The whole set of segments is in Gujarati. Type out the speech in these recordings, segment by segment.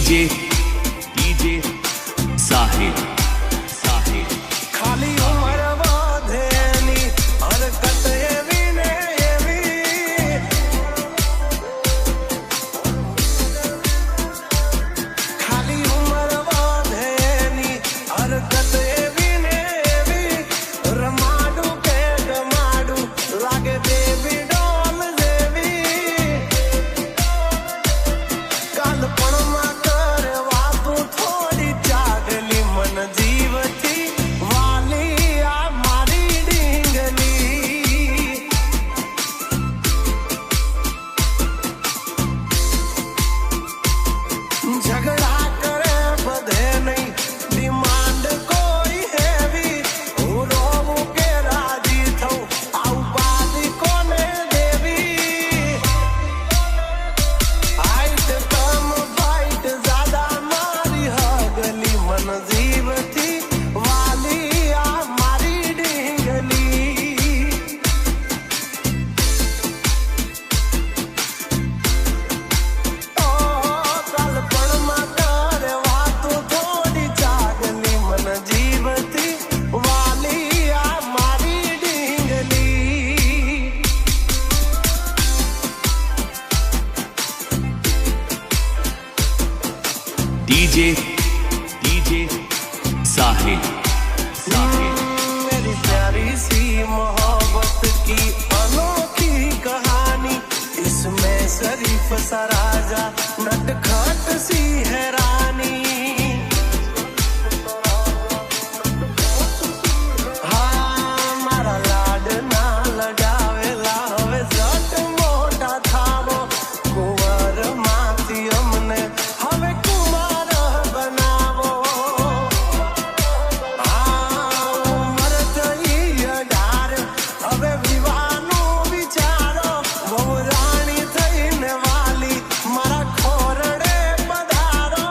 डीजे साहिल खाली उमर वाधेनी हरकत एवी ने एवी खाली उमर वाधेनी हरकत एवी ने एवी रमाडू के डमाडू लागे बेबी डॉल जेवी कालपणमा करे वातू थोड़ी जागली मन जीवती झगड़ा करे बधे नहीं डिमांड कोई हैवी रोव के राजी थो आउ बादी कोने देवी हाइट कम फाइट ज्यादा मारी हगली मन जीवती वाली आ मारी डिंगली डीजे साहिल मेरी प्यारी सी मोहब्बत की अनोखी कहानी इसमें शरीफ सा राजा नटखट सी है रानी हाँ मारा लाड ना लगावेला हवे जट मोटा थावो कुंवर माती अमने हवे कुमार बनावो उमर थई 18 हवे विवाहनो विचारो वहु राणी थईने वाली मारा खोरडे पधारो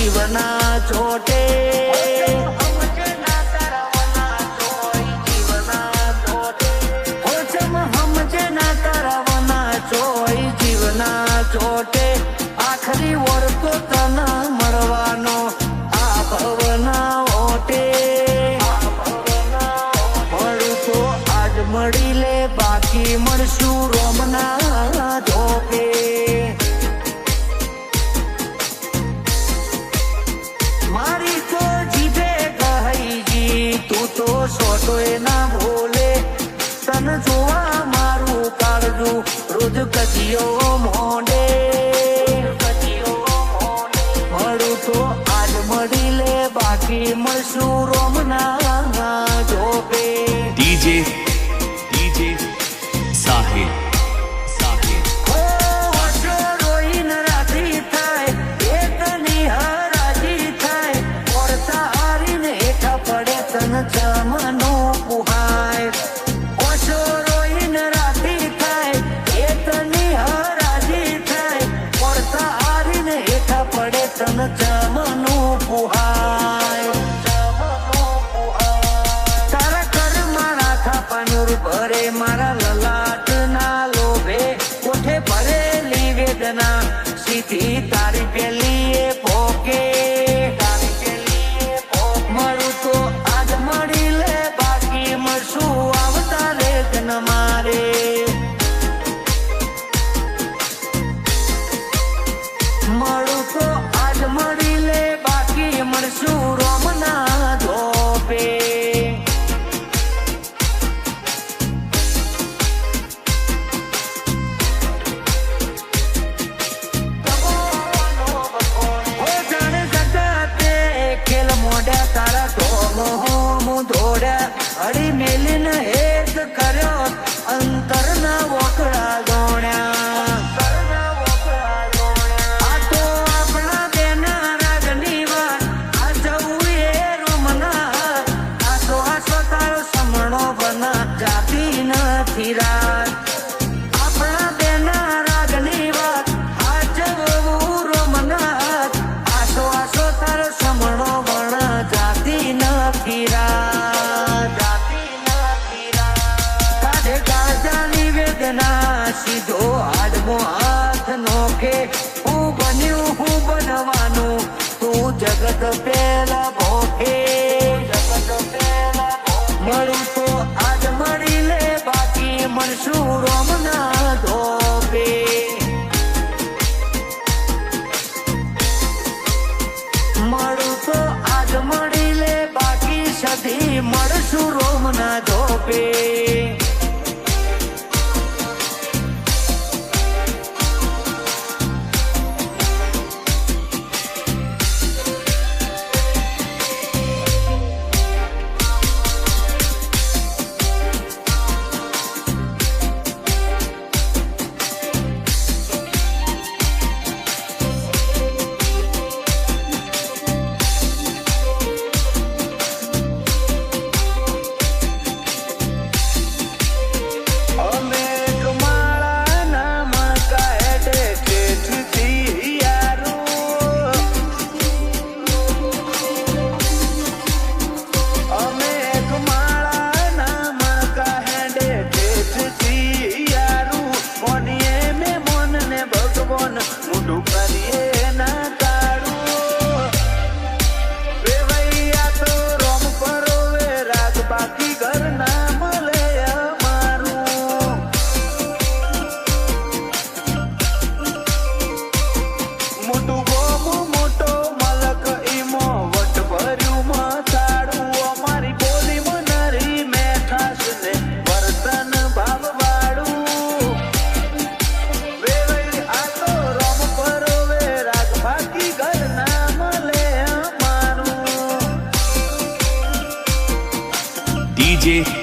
જીવના ચોટે સમજે ના તરવના ચોય જીવના ચોટે સમજે ના તરવના ચોય જીવના ચોટે આખરી વળતો તને મળવાનો આ ભવના ઓટે મળું તો આજ મળી લે બાકી મળશું રોમના ધોપે મારી તો જીભે કહીજી તું તો સોટોય ના ભૂલે તન જોવા મારું કાળજું રોજ કજિયો મોંડે મળું તો આજ મળી લે બાકી મળશું રોમના ધોપે DJ સાહિલ જમનો પુહાય ઓશો રોઈને રાતી થાય એ તની હરાજી થાય પડતા હારીને હેઠા પડે તન જમનું પુહાય તારા કર્મમાં નાથા પાનુર ભરે મારા લલાટ ના લોભે કોઠે ભરેલી વેદના સીધી તારી પેલી એ પોકે મળું તો આજ મળી લે બાકી મળશું આવતા રે જન મારે મળું તો આજ મળી લે બાકી મળશું રોમના ધોપે તારા ધોમ ધોડ્યા અડી મેલીને હેત કર્યો અંતર ના વોકડા ગોણ્યા આ તો આપણા બેના રાગની વાત આ જવું એ રોમના આસો આસો તારો સમણો બના જાતી નથી રાત આપણા બેના રાગની વાત આ જવું રોમના આસો આસો તારો સમણો બના જાતી નથી રાત કાઢે કાળજાની વેદના સીધો હાડમો હાથ નોખે હું બન્યું હું બનવાનું તું જગત પેલા ભોખે મળું તો આજ મળી લે બાકી મળશું રોમના ધોપે મળું તો આજ મળી લે બાકી સધી મળશું રોમના ધોપે DJ